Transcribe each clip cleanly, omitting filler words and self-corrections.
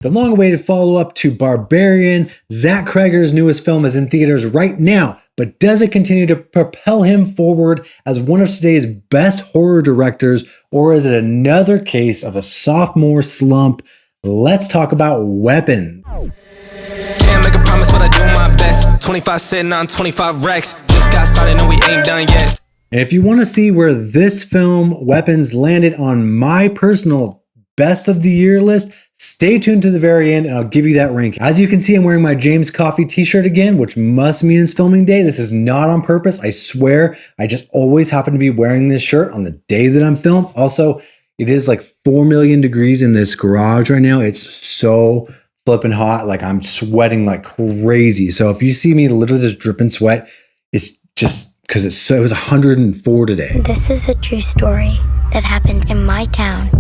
The long-awaited follow-up to Barbarian, Zach Cregger's newest film, is in theaters right now, but does it continue to propel him forward as one of today's best horror directors, or is it another case of a sophomore slump? Let's talk about Weapons. Can't make a promise, but I do my best. 25 sitting on 25 Rex. Just got started, no, we ain't done yet. And if you want to see where this film, Weapons, landed on my personal best of the year list, stay tuned to the very end and I'll give you that rank. As you can see, I'm wearing my James Coffee t-shirt again, which must mean it's filming day. This is not on purpose. I swear, I just always happen to be wearing this shirt on the day that I'm filmed. Also, it is like 4 million degrees in this garage right now. It's so flipping hot. Like I'm sweating like crazy. So if you see me literally just dripping sweat, it's just because it was 104 today. This is a true story that happened in my town.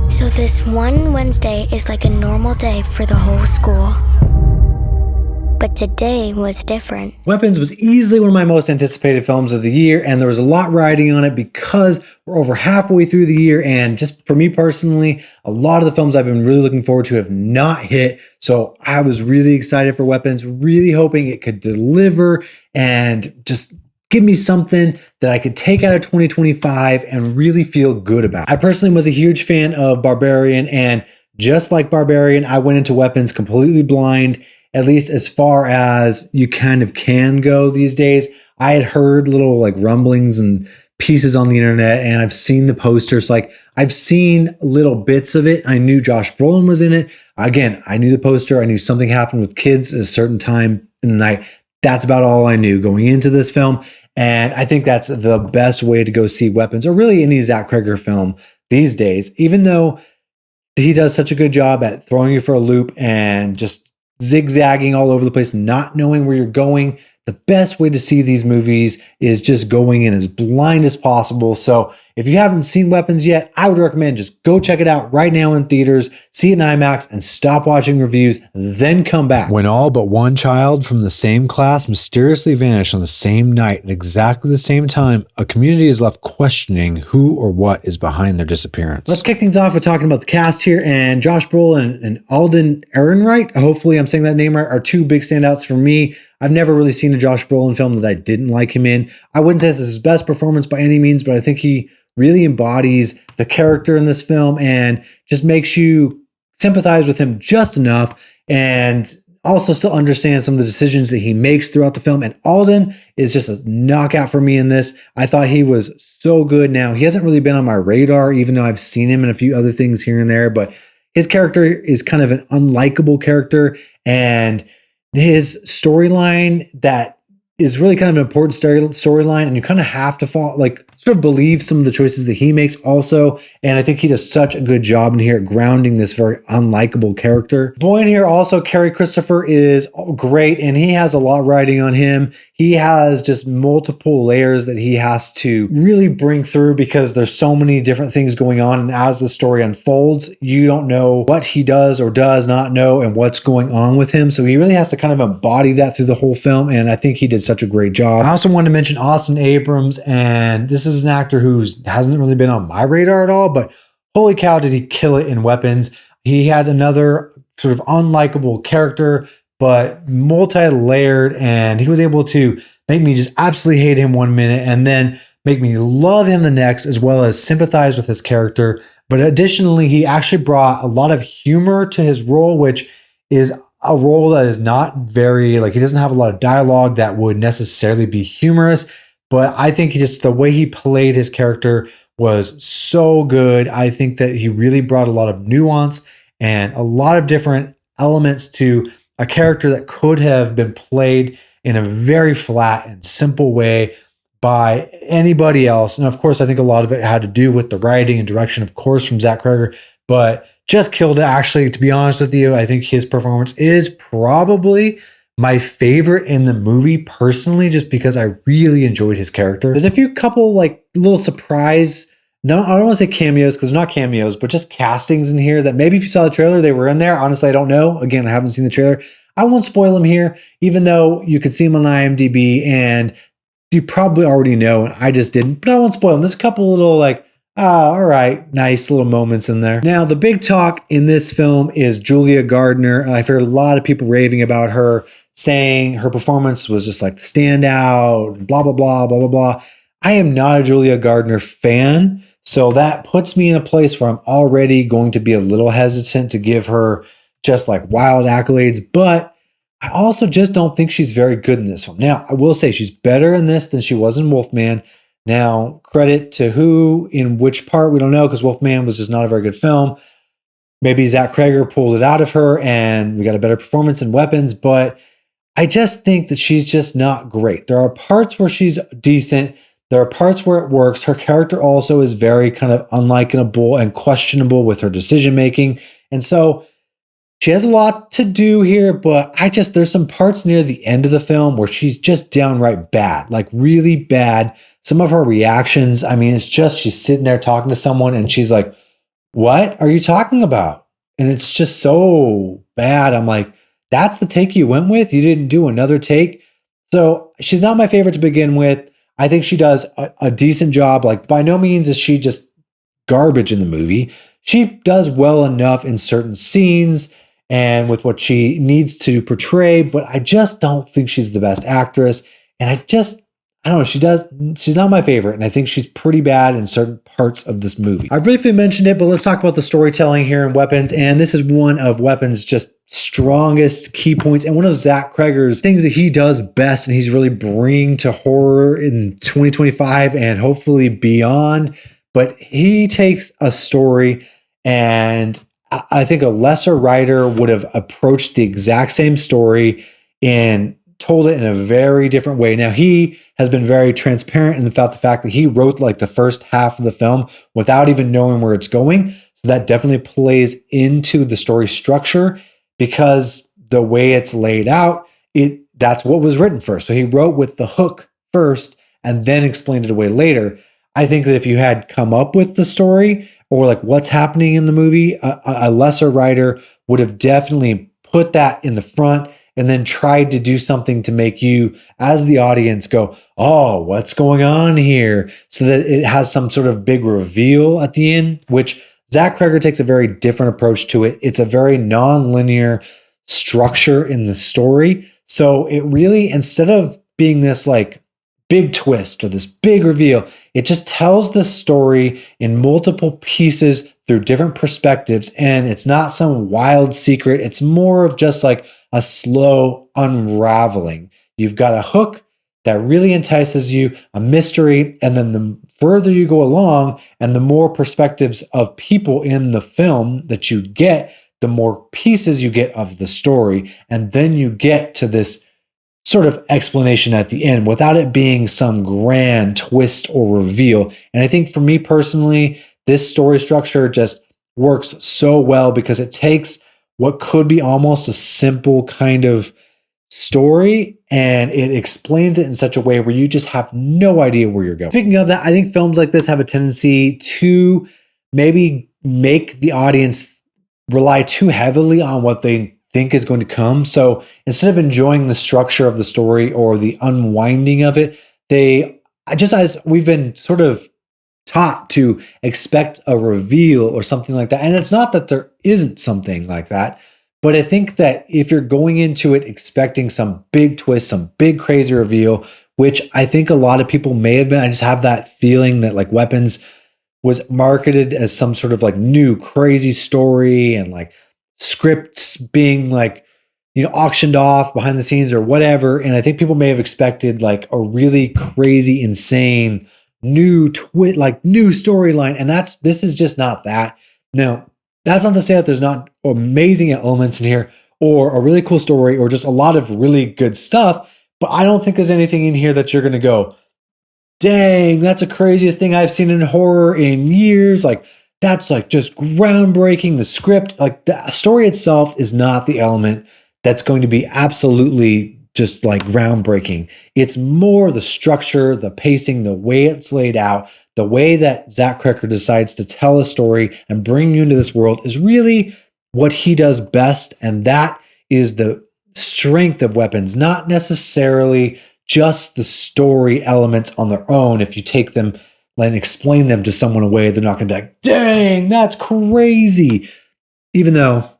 So this one Wednesday is like a normal day for the whole school. But today was different. Weapons was easily one of my most anticipated films of the year, and there was a lot riding on it because we're over halfway through the year, and just for me personally, a lot of the films I've been really looking forward to have not hit. So I was really excited for Weapons, really hoping it could deliver and just give me something that I could take out of 2025 and really feel good about. I personally was a huge fan of Barbarian, and just like Barbarian, I went into Weapons completely blind, at least as far as you kind of can go these days. I had heard little like rumblings and pieces on the internet, and I've seen the posters. Like I've seen little bits of it. I knew Josh Brolin was in it. Again, I knew the poster. I knew something happened with kids at a certain time in the night. That's about all I knew going into this film. And I think that's the best way to go see Weapons, or really any Zach Cregger film these days, even though he does such a good job at throwing you for a loop and just zigzagging all over the place, not knowing where you're going. The best way to see these movies is just going in as blind as possible. So if you haven't seen Weapons yet, I would recommend just go check it out right now in theaters, see it in IMAX, and stop watching reviews, then come back. When all but one child from the same class mysteriously vanish on the same night at exactly the same time, a community is left questioning who or what is behind their disappearance. Let's kick things off with talking about the cast here, and Josh Brolin and Alden Ehrenreich, hopefully I'm saying that name right, are two big standouts for me. I've never really seen a Josh Brolin film that I didn't like him in. I wouldn't say this is his best performance by any means, but I think he really embodies the character in this film and just makes you sympathize with him just enough, and also still understand some of the decisions that he makes throughout the film. And Alden is just a knockout for me in this. I thought he was so good. Now, he hasn't really been on my radar, even though I've seen him in a few other things here and there, but his character is kind of an unlikable character, and his storyline that is really kind of an important storyline, and you kind of have to sort of believe some of the choices that he makes also. And I think he does such a good job in here at grounding this very unlikable character. Boy in here also, Kerry Christopher, is great, and he has a lot riding on him. He has just multiple layers that he has to really bring through because there's so many different things going on. And as the story unfolds, you don't know what he does or does not know and what's going on with him. So he really has to kind of embody that through the whole film. And I think he did such a great job. I also wanted to mention Austin Abrams, and this is an actor who hasn't really been on my radar at all, but holy cow, did he kill it in Weapons. He had another sort of unlikable character, but multi-layered, and he was able to make me just absolutely hate him one minute and then make me love him the next, as well as sympathize with his character. But additionally, he actually brought a lot of humor to his role, which is a role that is not very, he doesn't have a lot of dialogue that would necessarily be humorous, but I think the way he played his character was so good. I think that he really brought a lot of nuance and a lot of different elements to a character that could have been played in a very flat and simple way by anybody else. And of course, I think a lot of it had to do with the writing and direction, of course, from Zach Cregger, but just killed it. Actually, to be honest with you, I think his performance is probably my favorite in the movie personally, just because I really enjoyed his character. There's a few couple little surprise, no, I don't want to say cameos because they're not cameos, but just castings in here that maybe if you saw the trailer, they were in there. Honestly, I don't know. Again, I haven't seen the trailer. I won't spoil them here, even though you could see them on IMDb and you probably already know, and I just didn't, but I won't spoil them. There's a couple little Oh, all right. Nice little moments in there. Now, the big talk in this film is Julia Gardner. I've heard a lot of people raving about her, saying her performance was just like standout, blah, blah, blah, blah, blah, blah. I am not a Julia Gardner fan. So that puts me in a place where I'm already going to be a little hesitant to give her just like wild accolades. But I also just don't think she's very good in this film. Now, I will say she's better in this than she was in Wolfman. Now, credit to who in which part, we don't know, because Wolfman was just not a very good film. Maybe Zach Cregger pulled it out of her and we got a better performance in Weapons, but I just think that she's just not great. There are parts where she's decent. There are parts where it works. Her character also is very kind of unlikable and questionable with her decision making. And so she has a lot to do here, but there's some parts near the end of the film where she's just downright bad, like really bad. Some of her reactions, I mean, it's just she's sitting there talking to someone and she's like, "What are you talking about?" And it's just so bad. I'm like, that's the take you went with? You didn't do another take? So she's not my favorite to begin with. I think she does a decent job. Like, by no means is she just garbage in the movie. She does well enough in certain scenes and with what she needs to portray, but I just don't think she's the best actress. And I don't know, she's not my favorite, and I think she's pretty bad in certain parts of this movie. I briefly mentioned it, but let's talk about the storytelling here in Weapons, and this is one of Weapons' just strongest key points, and one of Zach Cregger's things that he does best, and he's really bringing to horror in 2025 and hopefully beyond. But he takes a story, and I think a lesser writer would have approached the exact same story and told it in a very different way. Now, he has been very transparent in the fact that he wrote like the first half of the film without even knowing where it's going. So that definitely plays into the story structure, because the way it's laid out, that's what was written first. So he wrote with the hook first and then explained it away later. I think that if you had come up with the story or like what's happening in the movie, a lesser writer would have definitely put that in the front and then tried to do something to make you, as the audience, go, "Oh, what's going on here?" So that it has some sort of big reveal at the end, which Zach Cregger takes a very different approach to it. It's a very non-linear structure in the story. So it really, instead of being this like big twist or this big reveal, it just tells the story in multiple pieces through different perspectives. And it's not some wild secret. It's more of just like a slow unraveling. You've got a hook that really entices you, a mystery, and then the further you go along and the more perspectives of people in the film that you get, the more pieces you get of the story. And then you get to this sort of explanation at the end without it being some grand twist or reveal. And I think for me personally, this story structure just works so well because it takes what could be almost a simple kind of story and it explains it in such a way where you just have no idea where you're going. Speaking of that, I think films like this have a tendency to maybe make the audience rely too heavily on what they think is going to come. So instead of enjoying the structure of the story or the unwinding of it, as we've been sort of taught to expect a reveal or something like that. And it's not that there isn't something like that, but I think that if you're going into it expecting some big twist, some big crazy reveal, which I think a lot of people may have been, I just have that feeling that like Weapons was marketed as some sort of like new crazy story and like scripts being like, auctioned off behind the scenes or whatever. And I think people may have expected like a really crazy, insane new storyline. And this is just not that. Now, that's not to say that there's not amazing elements in here or a really cool story or just a lot of really good stuff. But I don't think there's anything in here that you're going to go, "Dang, that's the craziest thing I've seen in horror in years." Like, that's like just groundbreaking. The script, like the story itself is not the element that's going to be absolutely just like groundbreaking. It's more the structure, the pacing, the way it's laid out, the way that Zach Cregger decides to tell a story and bring you into this world is really what he does best. And that is the strength of Weapons, not necessarily just the story elements on their own if you take them and explain them to someone in a way they're not going to be like, dang, that's crazy. Even though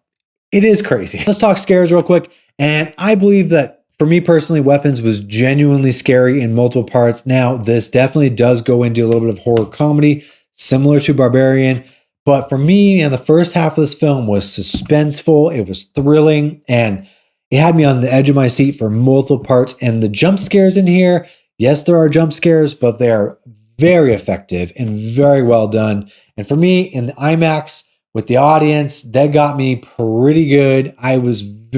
it is crazy. Let's talk scares real quick. And I believe that for me personally, Weapons was genuinely scary in multiple parts. Now, this definitely does go into a little bit of horror comedy, similar to Barbarian. But for me, and the first half of this film was suspenseful, it was thrilling, and it had me on the edge of my seat for multiple parts. And the jump scares in here, yes, there are jump scares, but they are very effective and very well done. And for me, in the IMAX with the audience, that got me pretty good. I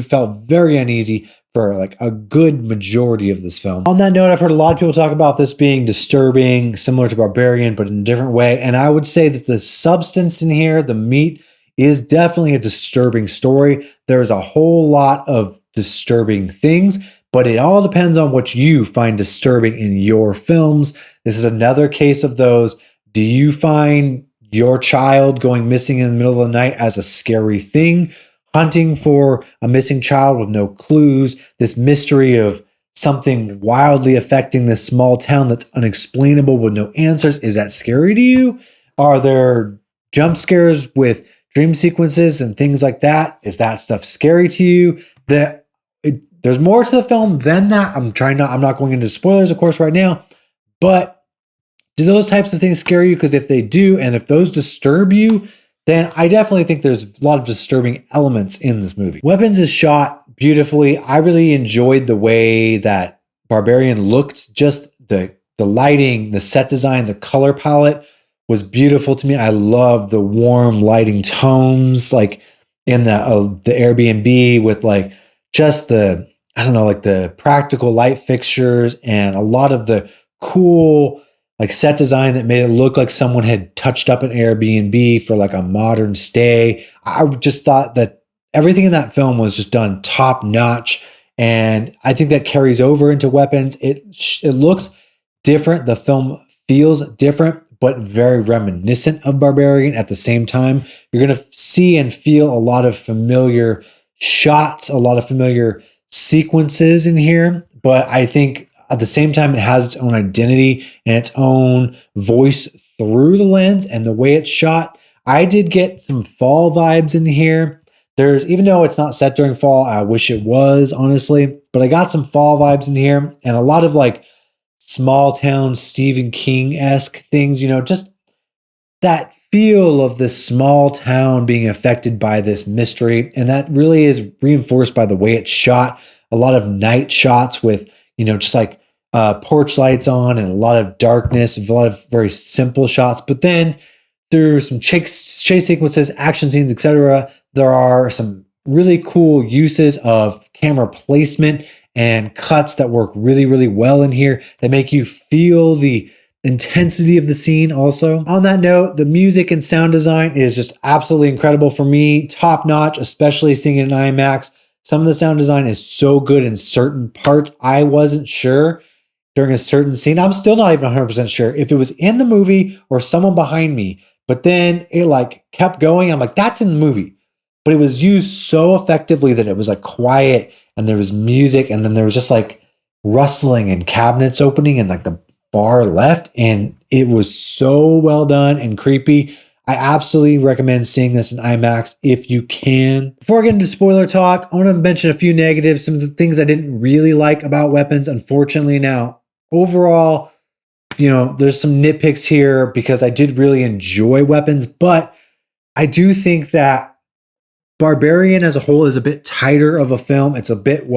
felt very uneasy for like a good majority of this film. On that note, I've heard a lot of people talk about this being disturbing, similar to Barbarian, but in a different way. And I would say that the substance in here, the meat, is definitely a disturbing story. There's a whole lot of disturbing things, but it all depends on what you find disturbing in your films. This is another case of those. Do you find your child going missing in the middle of the night as a scary thing? Hunting for a missing child with no clues, this mystery of something wildly affecting this small town that's unexplainable with no answers. Is that scary to you? Are there jump scares with dream sequences and things like that? Is that stuff scary to you? There's more to the film than that. I'm not going into spoilers, of course, right now, but do those types of things scare you? Because if they do, and if those disturb you, then I definitely think there's a lot of disturbing elements in this movie. Weapons is shot beautifully. I really enjoyed the way that Barbarian looked. Just the lighting, the set design, the color palette was beautiful to me. I love the warm lighting tones, like in the Airbnb with like just the practical light fixtures and a lot of the cool like set design that made it look like someone had touched up an Airbnb for like a modern stay. I just thought that everything in that film was just done top notch. And I think that carries over into Weapons. It looks different. The film feels different, but very reminiscent of Barbarian at the same time. You're going to see and feel a lot of familiar shots, a lot of familiar sequences in here. But I think at the same time, it has its own identity and its own voice through the lens and the way it's shot. I did get some fall vibes in here. Even though it's not set during fall, I wish it was, honestly, but I got some fall vibes in here and a lot of like small town Stephen King-esque things, just that feel of this small town being affected by this mystery. And that really is reinforced by the way it's shot. A lot of night shots with just like porch lights on and a lot of darkness, a lot of very simple shots. But then through some chase sequences, action scenes, etc., there are some really cool uses of camera placement and cuts that work really, really well in here that make you feel the intensity of the scene also. On that note, the music and sound design is just absolutely incredible for me. Top notch, especially seeing it in IMAX. Some of the sound design is so good in certain parts. I wasn't sure during a certain scene. I'm still not even 100% sure if it was in the movie or someone behind me. But then it like kept going. I'm like, that's in the movie. But it was used so effectively that it was like quiet and there was music and then there was just like rustling and cabinets opening and like the far left. And it was so well done and creepy. I absolutely recommend seeing this in IMAX if you can. Before I get into spoiler talk, I want to mention a few negatives, some of the things I didn't really like about Weapons, unfortunately. Now, overall, there's some nitpicks here because I did really enjoy Weapons, but I do think that Barbarian as a whole is a bit tighter of a film. It's a bit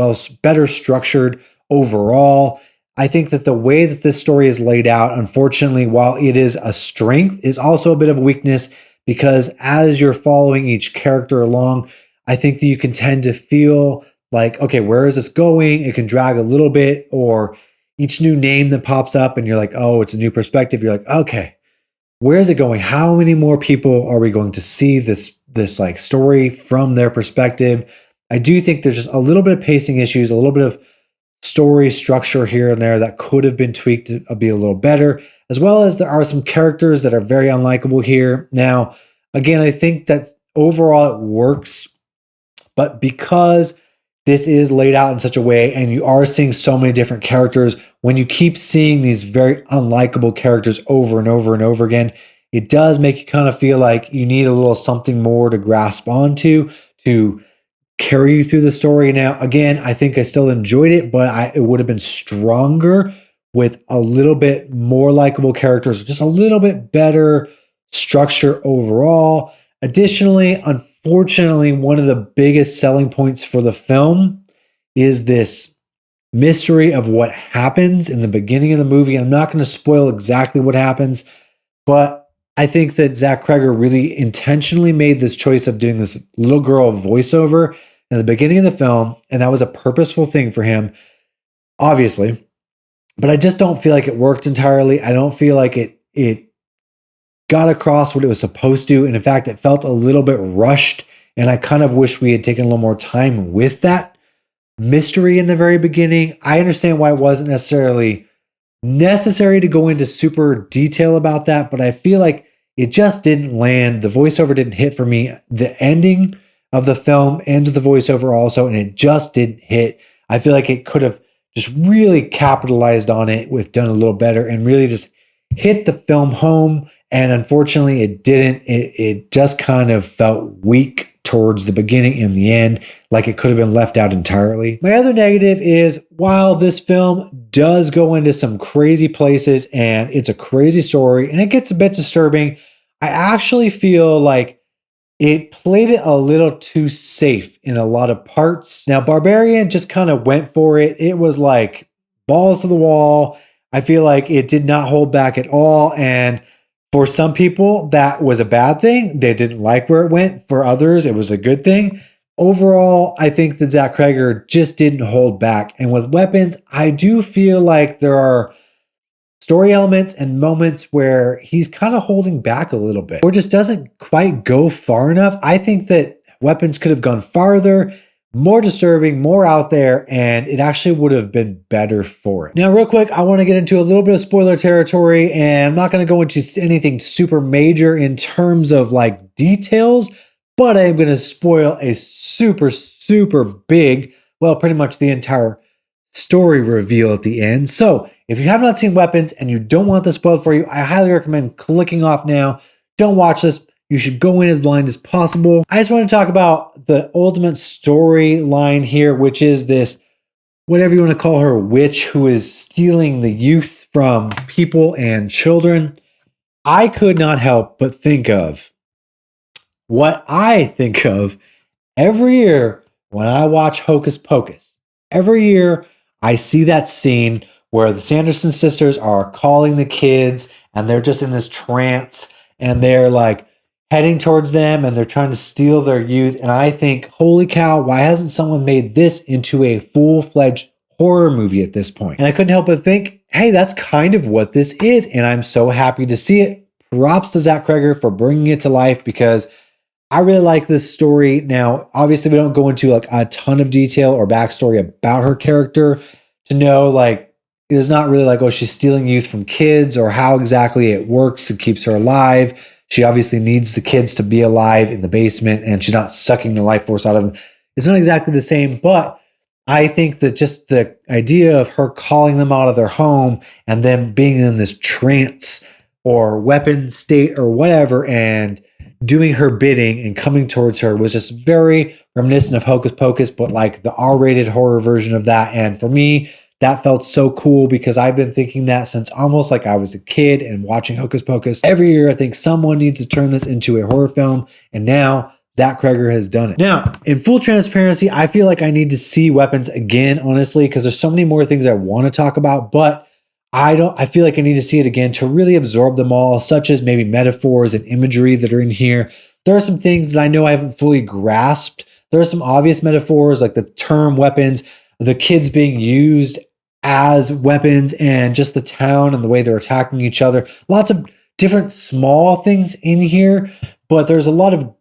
better structured overall. I think that the way that this story is laid out, unfortunately, while it is a strength, is also a bit of a weakness because as you're following each character along, I think that you can tend to feel like, okay, where is this going? It can drag a little bit, or each new name that pops up and you're like, oh, it's a new perspective. You're like, okay, where is it going? How many more people are we going to see this like story from their perspective? I do think there's just a little bit of pacing issues, a little bit of story structure here and there that could have been tweaked to be a little better, as well as there are some characters that are very unlikable here. Now, again, I think that overall it works, but because this is laid out in such a way, and you are seeing so many different characters. When you keep seeing these very unlikable characters over and over and over again, it does make you kind of feel like you need a little something more to grasp onto to carry you through the story. Now, again, I think I still enjoyed it, but it would have been stronger with a little bit more likable characters, just a little bit better structure overall. Additionally, unfortunately, one of the biggest selling points for the film is this mystery of what happens in the beginning of the movie. I'm not going to spoil exactly what happens, but I think that Zach Cregger really intentionally made this choice of doing this little girl voiceover in the beginning of the film, and that was a purposeful thing for him, obviously. But I just don't feel like it worked entirely. I don't feel like it got across what it was supposed to. And in fact, it felt a little bit rushed. And I kind of wish we had taken a little more time with that mystery in the very beginning. I understand why it wasn't necessarily necessary to go into super detail about that, but I feel like it just didn't land. The voiceover didn't hit for me. The ending of the film ends with the voiceover also, and it just didn't hit. I feel like it could have just really capitalized on it with done a little better and really just hit the film home. And unfortunately, it didn't. It just kind of felt weak towards the beginning and the end, like it could have been left out entirely. My other negative is, while this film does go into some crazy places and it's a crazy story and it gets a bit disturbing, I actually feel like it played it a little too safe in a lot of parts. Now, Barbarian just kind of went for it. It was like balls to the wall. I feel like it did not hold back at all. And for some people, that was a bad thing. They didn't like where it went. For others, it was a good thing. Overall, I think that Zach Cregger just didn't hold back. And with Weapons, I do feel like there are story elements and moments where he's kind of holding back a little bit or just doesn't quite go far enough. I think that Weapons could have gone farther, more disturbing, more out there, and it actually would have been better for it. Now, real quick, I want to get into a little bit of spoiler territory, and I'm not going to go into anything super major in terms of like details, but I am going to spoil a super, super big, well, pretty much the entire story reveal at the end. So if you have not seen Weapons and you don't want this spoiled for you, I highly recommend clicking off now. Don't watch this. You should go in as blind as possible. I just want to talk about the ultimate storyline here, which is this, whatever you want to call her, witch who is stealing the youth from people and children. I could not help but think of what I think of every year when I watch Hocus Pocus. Every year I see that scene where the Sanderson sisters are calling the kids and they're just in this trance and they're like heading towards them and they're trying to steal their youth. And I think, holy cow, why hasn't someone made this into a full-fledged horror movie at this point? And I couldn't help but think, hey, that's kind of what this is. And I'm so happy to see it. Props to Zach Cregger for bringing it to life because I really like this story. Now, obviously, we don't go into like a ton of detail or backstory about her character to know, like, it's not really like, oh, she's stealing youth from kids or how exactly it works and keeps her alive. She obviously needs the kids to be alive in the basement and she's not sucking the life force out of them. It's not exactly the same, but I think that just the idea of her calling them out of their home and them being in this trance or weapon state or whatever and doing her bidding and coming towards her was just very reminiscent of Hocus Pocus, but like the R-rated horror version of that. And for me, that felt so cool because I've been thinking that since almost like I was a kid and watching Hocus Pocus. Every year, I think someone needs to turn this into a horror film. And now Zach Cregger has done it. Now, in full transparency, I feel like I need to see Weapons again, honestly, because there's so many more things I want to talk about, but I feel like I need to see it again to really absorb them all, such as maybe metaphors and imagery that are in here. There are some things that I know I haven't fully grasped. There are some obvious metaphors like the term weapons, the kids being used as weapons, and just the town and the way they're attacking each other. Lots of different small things in here, but there's a lot of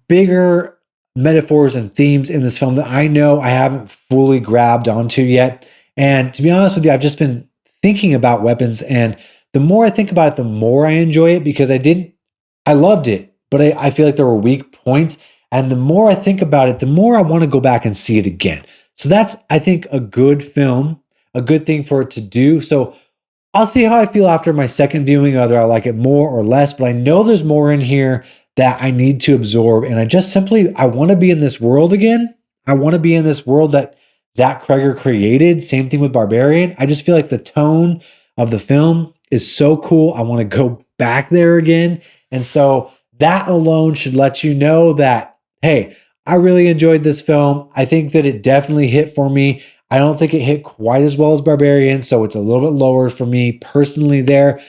bigger metaphors and themes in this film that I know I haven't fully grabbed onto yet. And to be honest with you, I've just been thinking about Weapons, and the more I think about it, the more I enjoy it because I loved it, but I feel like there were weak points. And the more I think about it, the more I want to go back and see it again. So that's, I think, a good film, a good thing for it to do. So I'll see how I feel after my second viewing, whether I like it more or less, but I know there's more in here that I need to absorb. And I want to be in this world again. I want to be in this world that Zach Cregger created. Same thing with Barbarian. I just feel like the tone of the film is so cool. I want to go back there again. And so that alone should let you know that, hey, I really enjoyed this film. I think that it definitely hit for me. I don't think it hit quite as well as Barbarian, so it's a little bit lower for me personally there.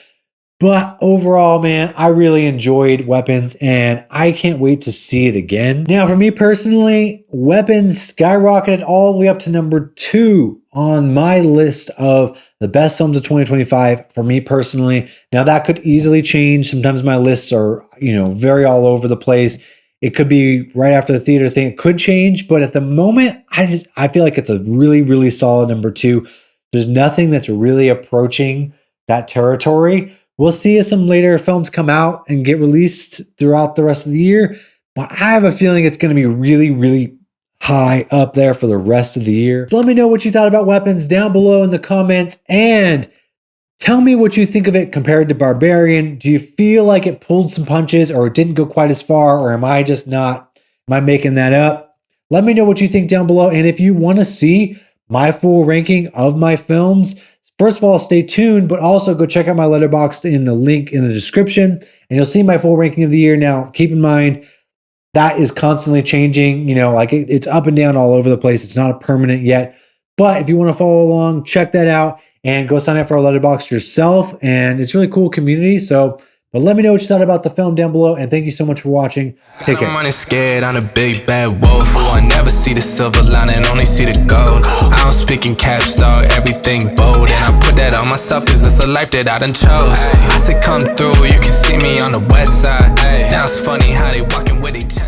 But overall, man, I really enjoyed Weapons, and I can't wait to see it again. Now, for me personally, Weapons skyrocketed all the way up to number 2 on my list of the best films of 2025 for me personally. Now, that could easily change. Sometimes my lists are, very all over the place. It could be right after the theater thing. It could change, but at the moment, I feel like it's a really, really solid number 2. There's nothing that's really approaching that territory. We'll see as some later films come out and get released throughout the rest of the year, but I have a feeling it's going to be really, really high up there for the rest of the year. So let me know what you thought about Weapons down below in the comments, and tell me what you think of it compared to Barbarian. Do you feel like it pulled some punches, or it didn't go quite as far, or am I making that up? Let me know what you think down below, and if you want to see my full ranking of my films, first of all, stay tuned, but also go check out my Letterboxd in the link in the description, and you'll see my full ranking of the year. Now, keep in mind, that is constantly changing. It's up and down all over the place. It's not permanent yet. But if you want to follow along, check that out and go sign up for our Letterboxd yourself. And it's a really cool community. But let me know what you thought about the film down below, and thank you so much for watching. Take care. I'm running scared, I'm a big bad wolf. I never see the silver lining, only see the gold. I don't speak in caps, dog, everything bold. And I put that on myself, cause it's a life that I done chose. I said come through, you can see me on the west side. Now it's funny how they walking with each other.